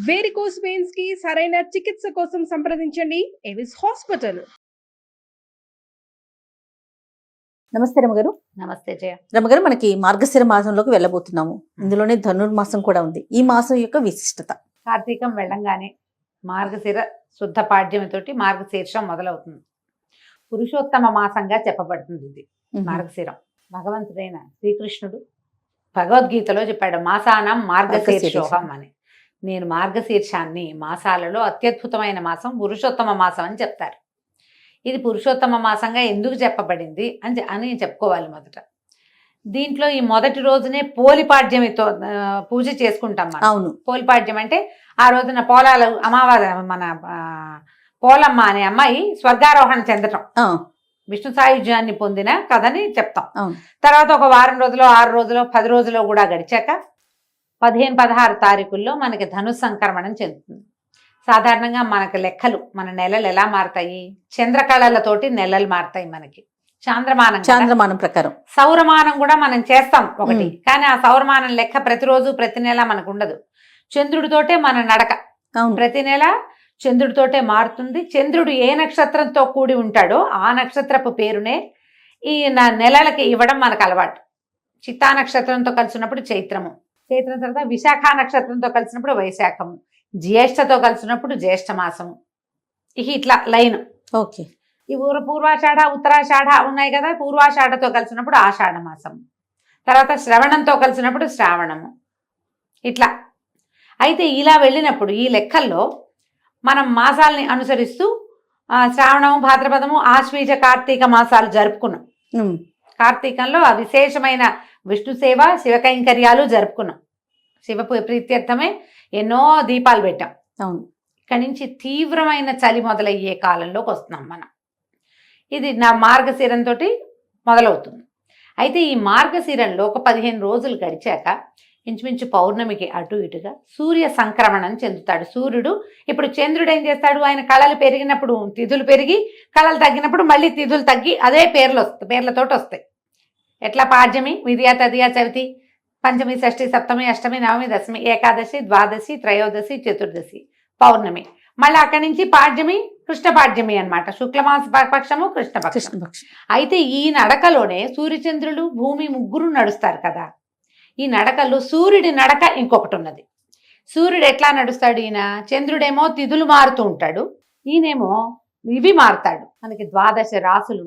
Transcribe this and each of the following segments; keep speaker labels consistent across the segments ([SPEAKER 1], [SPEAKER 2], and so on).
[SPEAKER 1] Varicose veins కి సరైన చికిత్స కోసం సంప్రదించండి ఎవిస్ హాస్పిటల్.
[SPEAKER 2] నమస్తే రమగారు.
[SPEAKER 3] నమస్తే జయ.
[SPEAKER 2] రమగారు, మనకి మార్గశిర మాసంలోకి వెళ్ళబోతున్నాము. ఇందులోనే ధనుర్మాసం కూడా ఉంది. ఈ మాసం యొక్క విశిష్టత?
[SPEAKER 3] కార్తీకం వెళ్ళంగానే మార్గశిర శుద్ధ పాడ్యమితోటి మార్గశీర్షం మొదలవుతుంది. పురుషోత్తమ మాసంగా చెప్పబడుతుంది ఇది మార్గశిరం. భగవంతుడైన శ్రీకృష్ణుడు భగవద్గీతలో చెప్పాడు, మాసానం మార్గశీర్షోహం అని. నేను మార్గశీర్షాన్ని మాసాలలో అత్యద్భుతమైన మాసం, పురుషోత్తమ మాసం అని చెప్తారు. ఇది పురుషోత్తమ మాసంగా ఎందుకు చెప్పబడింది అని చెప్పుకోవాలి. మొదట దీంట్లో ఈ మొదటి రోజునే పోలిపాడ్యమితో పూజ చేసుకుంటాం మనం.
[SPEAKER 2] అవును,
[SPEAKER 3] పోలిపాడ్యం అంటే ఆ రోజున పోలాలు అమావాస్య, మన పోలమ్మ అనే అమ్మాయి స్వర్గారోహణ చెందటం, విష్ణు సాయుధ్యాన్ని పొందిన కథని చెప్తాం. తర్వాత ఒక వారం రోజులు, 6 రోజులు, 10 రోజులు కూడా గడిచాక 15-16 తారీఖుల్లో మనకి ధను సంక్రమణం చెందుతుంది. సాధారణంగా మనకి లెక్కలు, మన నెలలు ఎలా మారుతాయి? చంద్రకళలతోటి నెలలు మారుతాయి మనకి. చాంద్రమానం ప్రకారం సౌరమానం కూడా మనం చేస్తాం ఒకటి, కానీ ఆ సౌరమానం లెక్క ప్రతిరోజు ప్రతి నెల మనకు ఉండదు. చంద్రుడితోటే మన నడక ప్రతి నెల చంద్రుడితోటే మారుతుంది. చంద్రుడు ఏ నక్షత్రంతో కూడి ఉంటాడో ఆ నక్షత్రపు పేరునే ఈ నెలలకి ఇవ్వడం మనకు అలవాటు. చిత్తా నక్షత్రంతో కలిసినప్పుడు చైత్రము, చైత్రం తర్వాత విశాఖ నక్షత్రంతో కలిసినప్పుడు వైశాఖము, జ్యేష్ఠతో కలిసినప్పుడు జ్యేష్ఠ మాసము. ఇట్లా లైన్.
[SPEAKER 2] ఓకే.
[SPEAKER 3] ఈ పూర్వాషాఢ, ఉత్తరాషాఢ ఉన్నాయి కదా. పూర్వాషాఢతో కలిసినప్పుడు ఆషాఢ మాసము, తర్వాత శ్రవణంతో కలిసినప్పుడు శ్రావణము. ఇట్లా అయితే ఇలా వెళ్ళినప్పుడు ఈ లెక్కల్లో మనం మాసాలని అనుసరిస్తూ శ్రావణము, భాద్రపదము, ఆశ్వీజ, కార్తీక మాసాలు జరుపుకున్నాం. కార్తీకంలో ఆ విశేషమైన విష్ణు సేవ, శివ కైంకర్యాలు జరుపుకున్నాం. శివ ప్రీత్యర్థమే ఎన్నో దీపాలు పెట్టాం.
[SPEAKER 2] అవును.
[SPEAKER 3] ఇక్కడి నుంచి తీవ్రమైన చలి మొదలయ్యే కాలంలోకి వస్తున్నాం మనం. ఇది నా మార్గశిరంతో మొదలవుతుంది. అయితే ఈ మార్గశిరంలో ఒక 15 రోజులు గడిచాక ఇంచుమించు పౌర్ణమికి అటు ఇటుగా సూర్య సంక్రమణం చెందుతాడు. సూర్యుడు ఇప్పుడు చంద్రుడు ఏం చేస్తాడు? ఆయన కళలు పెరిగినప్పుడు తిథులు పెరిగి, కళలు తగ్గినప్పుడు మళ్ళీ తిథులు తగ్గి అదే పేర్లతోటి వస్తాయి. ఎట్లా? పాడ్యమి, విద్యా, తదియా, చవితి, పంచమి, షష్ఠి, సప్తమి, అష్టమి, నవమి, దశమి, ఏకాదశి, ద్వాదశి, త్రయోదశి, చతుర్దశి, పౌర్ణమి. మళ్ళీ అక్కడి నుంచి పాడ్యమి, కృష్ణపాడ్యమి అనమాట. శుక్లమాస పక్షము, కృష్ణపక్షం. అయితే ఈ నడకలోనే సూర్యచంద్రులు, భూమి ముగ్గురు నడుస్తారు కదా. ఈ నడకలో సూర్యుడి నడక ఇంకొకటి ఉన్నది. సూర్యుడు ఎట్లా నడుస్తాడు? ఈయన చంద్రుడేమో తిథులు మారుతూ ఉంటాడు, ఈయనేమో ఇవి మారుతాడు. మనకి 12 రాసులు,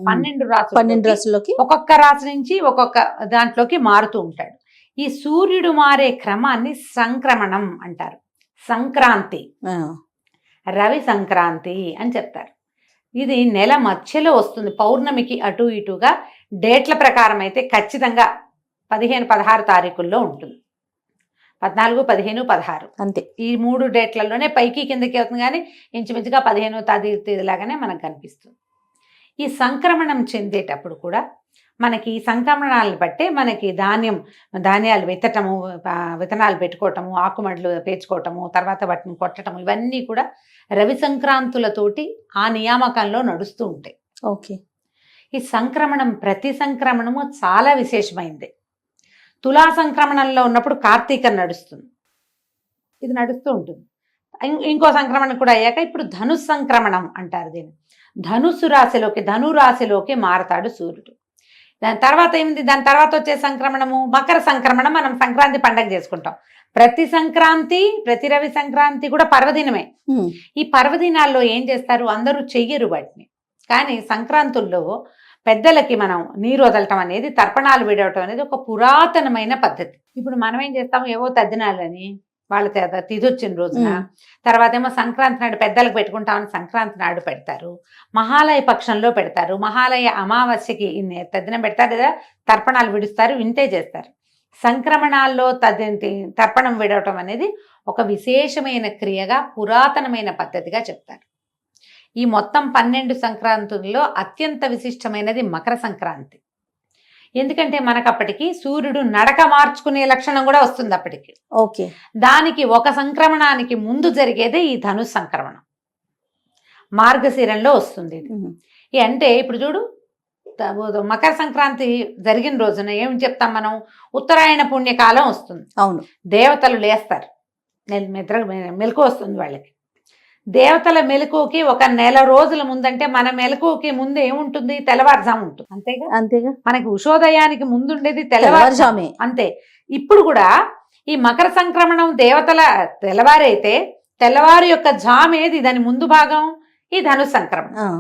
[SPEAKER 3] 12 రాసులకి ఒక్కొక్క రాశి నుంచి ఒక్కొక్క దాంట్లోకి మారుతూ ఉంటాడు. ఈ సూర్యుడు మారే క్రమాన్ని సంక్రమణం అంటారు. సంక్రాంతి, రవి సంక్రాంతి అని చెప్తారు. ఇది నెల మధ్యలో వస్తుంది. పౌర్ణమికి అటు ఇటుగా డేట్ల ప్రకారం అయితే ఖచ్చితంగా 15-16 తారీఖుల్లో ఉంటుంది. 14, 15, 16 అంతే. ఈ 3 డేట్లలోనే పైకి కిందకి అవుతుంది, కానీ ఇంచుమించుగా 15వ తేదీలాగానే మనకు కనిపిస్తుంది. ఈ సంక్రమణం చెందేటప్పుడు కూడా మనకి సంక్రమణాలను బట్టే మనకి ధాన్యాలు విత్తనాలు పెట్టుకోవటము, ఆకుమడులు పేర్చుకోవటము, తర్వాత వాటిని కొట్టటము, ఇవన్నీ కూడా రవి సంక్రాంతులతోటి ఆ నియామకంలో నడుస్తూ ఉంటాయి.
[SPEAKER 2] ఓకే.
[SPEAKER 3] ఈ సంక్రమణం, ప్రతి సంక్రమణము చాలా విశేషమైంది. తులా సంక్రమణంలో ఉన్నప్పుడు కార్తీకం నడుస్తుంది, ఇది నడుస్తూ ఉంటుంది. ఇంకో సంక్రమణం కూడా అయ్యాక ఇప్పుడు ధను సంక్రమణం అంటారు దీన్ని. ధనురాశిలోకి మారతాడు సూర్యుడు. దాని తర్వాత ఏమిటి? దాని తర్వాత వచ్చే సంక్రమణము మకర సంక్రమణం. మనం సంక్రాంతి పండగ చేసుకుంటాం. ప్రతి సంక్రాంతి, ప్రతి రవి సంక్రాంతి కూడా పర్వదినమే. ఈ పర్వదినాల్లో ఏం చేస్తారు? అందరూ చెయ్యరు వాటిని, కానీ సంక్రాంతుల్లో పెద్దలకి మనం నీరు వదలటం అనేది, తర్పణాలు విడవటం అనేది ఒక పురాతనమైన పద్ధతి. ఇప్పుడు మనం ఏం చేస్తాము? ఏవో తద్దినాలని వాళ్ళ తిథి వచ్చిన రోజున, తర్వాత ఏమో సంక్రాంతి నాడు పెద్దలకు పెట్టుకుంటామని సంక్రాంతి నాడు పెడతారు. మహాలయ పక్షంలో పెడతారు. మహాలయ అమావాస్యకి తద్దినం పెడతారు లేదా తర్పణాలు విడుస్తారు, ఇంతే చేస్తారు. సంక్రమణాల్లో తర్పణం విడవటం అనేది ఒక విశేషమైన క్రియగా, పురాతనమైన పద్ధతిగా చెప్తారు. ఈ మొత్తం 12 సంక్రాంతుల్లో అత్యంత విశిష్టమైనది మకర సంక్రాంతి. ఎందుకంటే మనకు అప్పటికి సూర్యుడు నడక మార్చుకునే లక్షణం కూడా వస్తుంది అప్పటికి.
[SPEAKER 2] ఓకే.
[SPEAKER 3] దానికి ఒక సంక్రమణానికి ముందు జరిగేదే ఈ ధను సంక్రమణం, మార్గశిరంలో వస్తుంది. అంటే ఇప్పుడు చూడు, మకర సంక్రాంతి జరిగిన రోజున ఏం చెప్తాం మనం? ఉత్తరాయణ పుణ్యకాలం వస్తుంది.
[SPEAKER 2] అవును.
[SPEAKER 3] దేవతలు లేస్తారు, మెలకు వస్తుంది వాళ్ళకి. దేవతల మెలకువకి ఒక నెల రోజుల ముందంటే మన మెలకువకి ముందు ఏముంటుంది, తెల్లవారుజాము ఉంటుంది. అంతేగా,
[SPEAKER 2] అంతేగా,
[SPEAKER 3] మనకి ఉషోదయానికి ముందు ఉండేది తెల్లవారుజాము.
[SPEAKER 2] తెల్లవారుజామే.
[SPEAKER 3] అంతే. ఇప్పుడు కూడా ఈ మకర సంక్రమణం దేవతల తెల్లవారైతే తెల్లవారు యొక్క జామ్ ఏది, దాని ముందు భాగం ఈ ధను సంక్రమణం.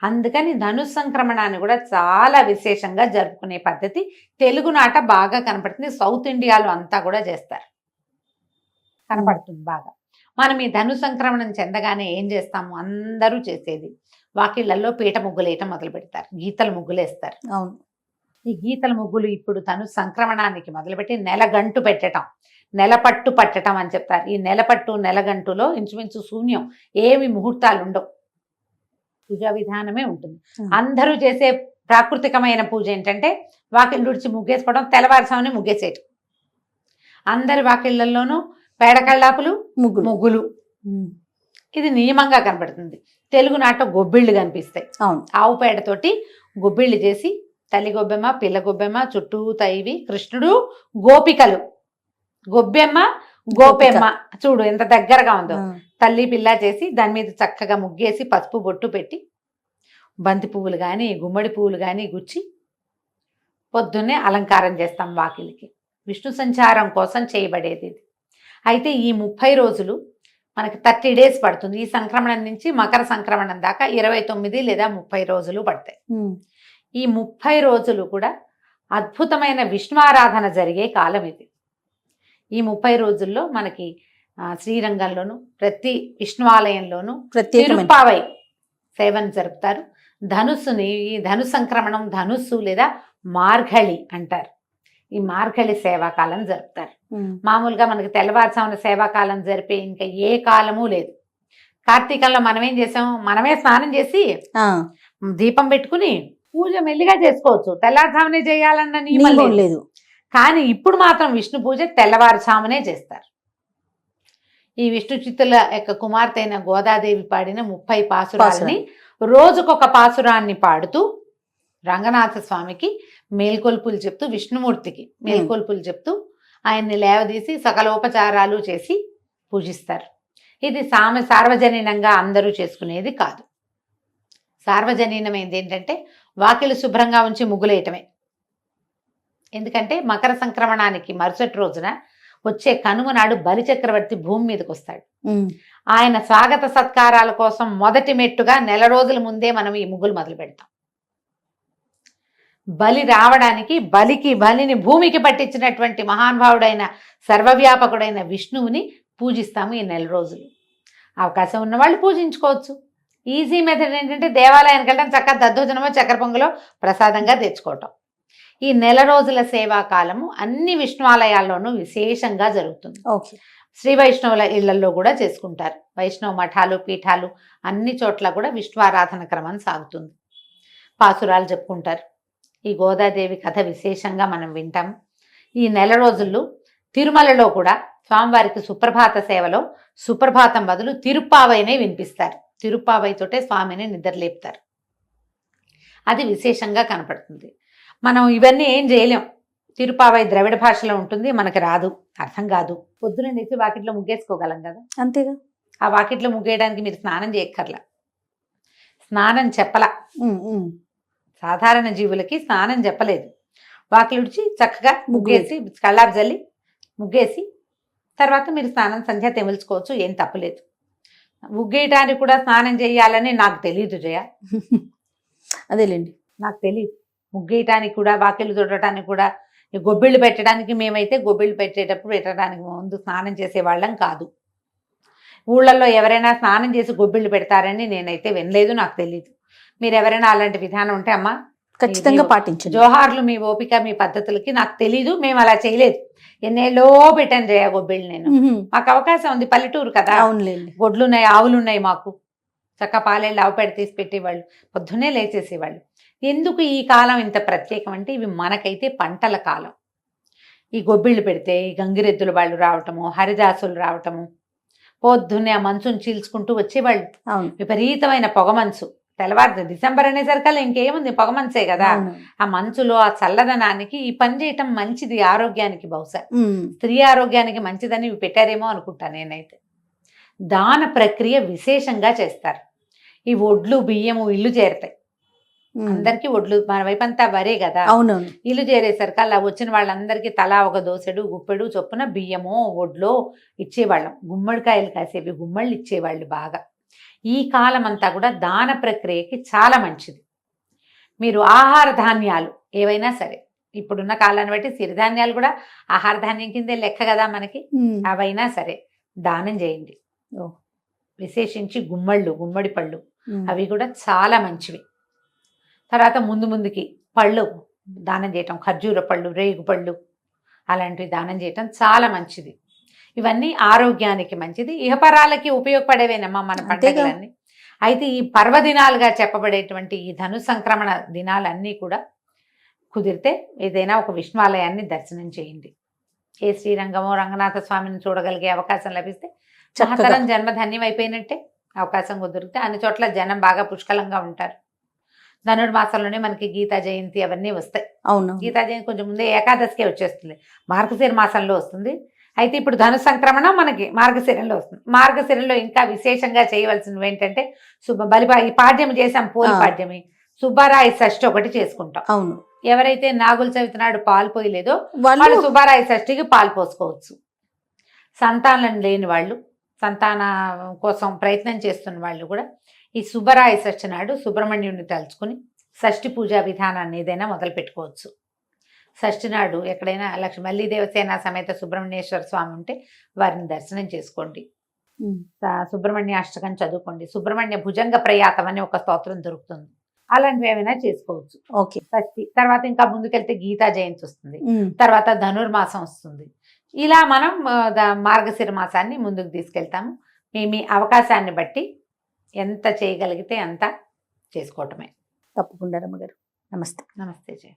[SPEAKER 3] అందుకని ధను సంక్రమణాన్ని కూడా చాలా విశేషంగా జరుపుకునే పద్ధతి తెలుగునాట బాగా కనపడుతుంది. సౌత్ ఇండియాలో అంతా కూడా చేస్తారు, కనపడుతుంది బాగా. మనం ఈ ధను సంక్రమణం చెందగానే ఏం చేస్తాము, అందరూ చేసేది వాకిళ్లలో పీట ముగ్గులు వేయటం మొదలు పెడతారు, గీతల ముగ్గులు వేస్తారు.
[SPEAKER 2] అవును.
[SPEAKER 3] ఈ గీతల ముగ్గులు ఇప్పుడు ధను సంక్రమణానికి మొదలుపెట్టి నెలగంటు పెట్టడం, నెలపట్టు పట్టడం అని చెప్తారు. ఈ నెలపట్టు నెలగంటులో ఇంచుమించు శూన్యం, ఏమి ముహూర్తాలు ఉండవు, పూజా విధానమే ఉంటుంది. అందరూ చేసే ప్రాకృతికమైన పూజ ఏంటంటే వాకిళ్ళు ఉడిచి ముగ్గేసుకోవడం, తెల్లవారుసామని ముగ్గేసేయటం. అందరి వాకిళ్లలోనూ పేడకళ్ళాపులు, ముగ్గులు. ఇది నియమంగా కనబడుతుంది. తెలుగునాట గొబ్బిళ్ళు కనిపిస్తాయి.
[SPEAKER 2] అవును.
[SPEAKER 3] ఆవు పేడతోటి గొబ్బిళ్ళు చేసి తల్లి గొబ్బెమ్మ, పిల్ల గొబ్బెమ్మ, చుట్టూ తైవి, కృష్ణుడు, గోపికలు, గొబ్బెమ్మ గోపెమ్మ, చూడు ఎంత దగ్గరగా ఉందో. తల్లి పిల్ల చేసి దాని మీద చక్కగా ముగ్గేసి పసుపు బొట్టు పెట్టి బంతి పువ్వులు కానీ గుమ్మడి పువ్వులు కానీ గుచ్చి పొద్దున్నే అలంకారం చేస్తాం వాకిలికి. విష్ణు సంచారం కోసం చేయబడేది ఇది. అయితే ఈ 30 రోజులు మనకి 30 days పడుతుంది. ఈ సంక్రమణం నుంచి మకర సంక్రమణం దాకా 29 లేదా 30 రోజులు పడతాయి. ఈ 30 రోజులు కూడా అద్భుతమైన విష్ణువారాధన జరిగే కాలం ఇది. ఈ 30 రోజుల్లో మనకి శ్రీరంగంలోను ప్రతి విష్ణువాలయంలోనూ తిరుప్పావై సేవను జరుపుతారు. ధనుస్సుని, ఈ ధను సంక్రమణం ధనుస్సు లేదా మార్గళి అంటారు. ఈ మార్గళి సేవాకాలం జరుపుతారు. మామూలుగా మనకి తెల్లవారుజామున సేవాకాలం జరిపే ఇంకా ఏ కాలము లేదు. కార్తీకంలో మనం ఏం చేసాం, మనమే స్నానం చేసి దీపం పెట్టుకుని పూజ మెల్లిగా చేసుకోవచ్చు, తెల్లవారుజామునే చేయాలన్న నియమం లేదు. కానీ ఇప్పుడు మాత్రం విష్ణు పూజ తెల్లవారుజామునే చేస్తారు. ఈ విష్ణు చిత్తుల యొక్క కుమార్తె అయిన గోదాదేవి పాడిన 30 పాసురాలని రోజుకొక పాసురాన్ని పాడుతూ రంగనాథ స్వామికి మేల్కొల్పులు చెప్తూ, విష్ణుమూర్తికి మేల్కొల్పులు చెప్తూ ఆయన్ని లేవదీసి సకలోపచారాలు చేసి పూజిస్తారు. ఇది సార్వజనీనంగా అందరూ చేసుకునేది కాదు. సార్వజనీనమైంది ఏంటంటే వాకిలి శుభ్రంగా ఉంచి ముగ్గులేయటమే. ఎందుకంటే మకర సంక్రమణానికి మరుసటి రోజున వచ్చే కనుమ నాడు బలిచక్రవర్తి భూమి మీదకి వస్తాడు. ఆయన స్వాగత సత్కారాల కోసం మొదటి మెట్టుగా నెల రోజుల ముందే మనం ఈ ముగ్గులు మొదలు పెడతాం. బలి రావడానికి బలిని భూమికి పట్టించినటువంటి మహానుభావుడైన సర్వవ్యాపకుడైన విష్ణువుని పూజిస్తాము ఈ నెల రోజులు. అవకాశం ఉన్న వాళ్ళు పూజించుకోవచ్చు. ఈజీ మెథడ్ ఏంటంటే దేవాలయానికి వెళ్ళడం, చక్కగా దద్దోజనమో చక్కెర పొంగలో ప్రసాదంగా తెచ్చుకోవటం. ఈ నెల రోజుల సేవాకాలము అన్ని విష్ణువాలయాల్లోనూ విశేషంగా జరుగుతుంది. శ్రీ వైష్ణవుల ఇళ్లలో కూడా చేసుకుంటారు. వైష్ణవ మఠాలు, పీఠాలు అన్ని చోట్ల కూడా విష్ణువారాధన క్రమం సాగుతుంది. పాసురాలు చెప్పుకుంటారు. ఈ గోదాదేవి కథ విశేషంగా మనం వింటాం. ఈ నెల రోజుల్లో తిరుమలలో కూడా స్వామివారికి సుప్రభాత సేవలో సుప్రభాతం బదులు తిరుప్పావైనే వినిపిస్తారు. తిరుప్పావైతోటే స్వామిని నిద్రలేపుతారు. అది విశేషంగా కనపడుతుంది. మనం ఇవన్నీ ఏం చేయలేం. తిరుప్పావై ద్రవిడ భాషలో ఉంటుంది, మనకి రాదు, అర్థం కాదు. పొద్దున లేచి వాకిట్లో ముగ్గేసుకోగలం కదా, అంతేగా. ఆ వాకిట్లో ముగ్గేయడానికి మీరు స్నానం చేయక్కర్లా, స్నానం చెప్పలా. సాధారణ జీవులకి స్నానం చెప్పలేదు. వాకిలి ఉడిచి చక్కగా ముగ్గేసి కళ్ళాపు జల్లి ముగ్గేసి తర్వాత మీరు స్నానం సంధ్య తెమిల్చుకోవచ్చు, ఏం తప్పలేదు. ముగ్గేయటానికి కూడా స్నానం చేయాలని నాకు తెలియదు జయ.
[SPEAKER 2] అదేలేండి,
[SPEAKER 3] నాకు తెలియదు. ముగ్గేయటానికి కూడా, వాకిళ్ళు తుడటానికి కూడా, గొబ్బిళ్ళు పెట్టడానికి మేమైతే గొబ్బిళ్ళు పెట్టడానికి ముందు స్నానం చేసేవాళ్ళం కాదు. ఊళ్ళల్లో ఎవరైనా స్నానం చేసి గొబ్బిళ్ళు పెడతారని నేనైతే వినలేదు, నాకు తెలియదు. మీరు ఎవరైనా అలాంటి విధానం ఉంటే అమ్మా
[SPEAKER 2] ఖచ్చితంగా పాటించండి.
[SPEAKER 3] జోహార్లు మీ ఓపిక, మీ పద్ధతులకి. నాకు తెలీదు, మేము అలా చేయలేదు. ఎన్నేళ్ళో పెట్టాను జయ గొబ్బిళ్ళు నేను. మాకు అవకాశం ఉంది, పల్లెటూరు కదా, గొడ్లున్నాయి, ఆవులున్నాయి మాకు. చక్క పాలేళ్ళు ఆవు పేడ తీసి పెట్టేవాళ్ళు, పొద్దున్నే లేచేసేవాళ్ళు. ఎందుకు ఈ కాలం ఇంత ప్రత్యేకం అంటే ఇవి మనకైతే పంటల కాలం. ఈ గొబ్బిళ్ళు పెడితే ఈ గంగిరెద్దుల వాళ్ళు రావటము, హరిదాసులు రావటము, పొద్దున్నే ఆ మంచుని చీల్చుకుంటూ వచ్చేవాళ్ళు. విపరీతమైన పొగ మంచు, తెల్లవారు డిసెంబర్ అనేసరికల్లా ఇంకేముంది, పొగ మంచే కదా.
[SPEAKER 2] అవును.
[SPEAKER 3] ఆ మంచులో ఆ చల్లదనానికి ఈ పని చేయటం మంచిది ఆరోగ్యానికి. బహుశా
[SPEAKER 2] ఉమ్.
[SPEAKER 3] స్త్రీ ఆరోగ్యానికి మంచిదని ఇవి పెట్టారేమో అనుకుంటా నేనైతే. దాన ప్రక్రియ విశేషంగా చేస్తారు. ఈ ఒడ్లు బియ్యము ఇల్లు చేరతాయి.
[SPEAKER 2] ఉమ్.
[SPEAKER 3] అందరికీ ఒడ్లు, మన వైపంతా వరే కదా.
[SPEAKER 2] అవునవును.
[SPEAKER 3] ఇల్లు చేరేసరికి అలా వచ్చిన వాళ్ళందరికీ తలా ఒక దోసెడు గుప్పెడు చొప్పున బియ్యము ఒడ్లో ఇచ్చేవాళ్ళం. గుమ్మడికాయలు కాసేవి గుమ్మళ్ళు ఇచ్చేవాళ్ళు బాగా. ఈ కాలం అంతా కూడా దాన ప్రక్రియకి చాలా మంచిది. మీరు ఆహార ధాన్యాలు ఏవైనా సరే, ఇప్పుడున్న కాలాన్ని బట్టి సిరిధాన్యాలు కూడా ఆహార ధాన్యం కిందే లెక్క కదా మనకి.
[SPEAKER 2] ఉమ్.
[SPEAKER 3] అవైనా సరే దానం చేయండి.
[SPEAKER 2] ఓ.
[SPEAKER 3] విశేషించి గుమ్మడి పళ్ళు
[SPEAKER 2] ఉమ్.
[SPEAKER 3] అవి కూడా చాలా మంచివి. తర్వాత ముందుకి పళ్ళు దానం చేయటం, ఖర్జూర పళ్ళు, రేగు పళ్ళు అలాంటివి దానం చేయటం చాలా మంచిది. ఇవన్నీ ఆరోగ్యానికి మంచిది, ఇహపరాలకి ఉపయోగపడేవేనమ్మా మన
[SPEAKER 2] అంతేగా.
[SPEAKER 3] పండుగలన్నీ. అయితే ఈ పర్వదినాలుగా చెప్పబడేటువంటి ఈ ధను సంక్రమణ దినాలన్నీ కూడా కుదిరితే ఏదైనా ఒక విష్ణువాలయాన్ని దర్శనం చేయండి. ఏ శ్రీరంగమో రంగనాథ స్వామిని చూడగలిగే అవకాశం లభిస్తే
[SPEAKER 2] చక్కగా.
[SPEAKER 3] మహతరం జన్మధన్యం అయిపోయినట్టే. అవకాశం కుదిరితే అన్ని చోట్ల జనం బాగా పుష్కలంగా ఉంటారు. ధనుర్మాసంలోనే మనకి గీతా జయంతి అవన్నీ వస్తాయి.
[SPEAKER 2] అవును.
[SPEAKER 3] గీతా జయంతి కొంచెం ముందే ఏకాదశికే వచ్చేస్తుంది, మార్గశిర మాసంలో వస్తుంది. అయితే ఇప్పుడు ధను సంక్రమణం మనకి మార్గశిరంలో వస్తుంది. మార్గశిరంలో ఇంకా విశేషంగా చేయవలసినవి ఏంటంటే ఈ పాడ్యం చేసాం, పోలి పాడ్యమి, సుబ్బారాయి షష్ఠి ఒకటి చేసుకుంటాం.
[SPEAKER 2] అవును.
[SPEAKER 3] ఎవరైతే నాగుల చవితి నాడు పాలు పోయలేదో
[SPEAKER 2] వాళ్ళు
[SPEAKER 3] వాళ్ళు సుబ్బారాయి షష్ఠికి పాలు పోసుకోవచ్చు. సంతానం లేని వాళ్ళు, సంతాన కోసం ప్రయత్నం చేస్తున్న వాళ్ళు కూడా ఈ సుబ్బరాయ షష్ఠి నాడు సుబ్రహ్మణ్యుడిని తలుచుకుని షష్ఠి పూజా విధానాన్ని ఏదైనా మొదలు పెట్టుకోవచ్చు. షష్ఠి నాడు ఎక్కడైనా మల్లి దేవసేన సమేత సుబ్రహ్మణ్యేశ్వర స్వామి ఉంటే వారిని దర్శనం చేసుకోండి.
[SPEAKER 2] ఉమ్.
[SPEAKER 3] సుబ్రహ్మణ్య అష్టకం చదువుకోండి. సుబ్రహ్మణ్య భుజంగ ప్రయాతం అనే ఒక స్తోత్రం దొరుకుతుంది. అలాంటివి ఏమైనా చేసుకోవచ్చు.
[SPEAKER 2] ఓకే.
[SPEAKER 3] షష్ఠి తర్వాత ఇంకా ముందుకెళ్తే గీతా జయంతి వస్తుంది,
[SPEAKER 2] ఉమ్.
[SPEAKER 3] తర్వాత ధనుర్మాసం వస్తుంది. ఇలా మనం మార్గశిర మాసాన్ని ముందుకు తీసుకెళ్తాము. మీ అవకాశాన్ని బట్టి ఎంత చేయగలిగితే అంత చేసుకోవటమే.
[SPEAKER 2] తప్పకుండా రమ్మగారు. నమస్తే.
[SPEAKER 3] నమస్తే జయ.